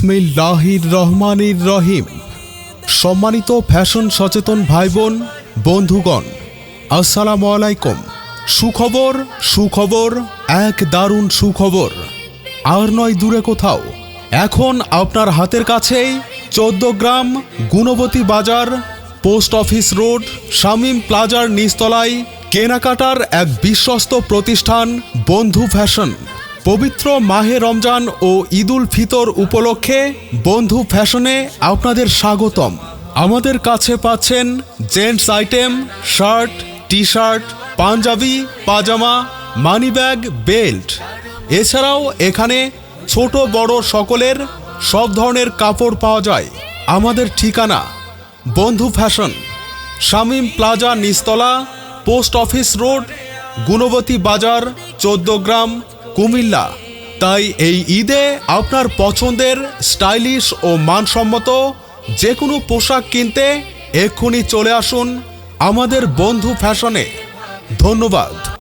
বিসমিল্লাহির রহমানির রহিম। সম্মানিত ফ্যাশন সচেতন ভাই বোন বন্ধুগণ, আসসালামু আলাইকুম। সুখবর সুখবর, এক দারুণ সুখবর। আর নয় দূরে কোথাও, এখন আপনার হাতের কাছেই 14 গ্রাম গুণবতী বাজার, পোস্ট অফিস রোড, শামীম প্লাজার নিচতলায় কেনাকাটার এক বিশ্বস্ত প্রতিষ্ঠান বন্ধু ফ্যাশন। পবিত্র মাহে রমজান ও ঈদুল ফিতর উপলক্ষে বন্ধু ফ্যাশনে আপনাদের স্বাগতম। আমাদের কাছে পাচ্ছেন gents item, shirt, T shirt, পাঞ্জাবি, পাজামা, মানিব্যাগ, বেল্ট। এছাড়াও এখানে ছোট বড় সকলের সব ধরনের কাপড় পাওয়া যায়। আমাদের ঠিকানা বন্ধু ফ্যাশন, শামীম প্লাজা নিচতলা, post office road, Gunabati Bazar, 14 গ্রাম, কুমিল্লা। তাই এই ঈদে আপনার পছন্দের স্টাইলিশ ও মানসম্মত যে কোনো পোশাক কিনতে এক্ষুনি চলে আসুন আমাদের বন্ধু ফ্যাশনে। ধন্যবাদ।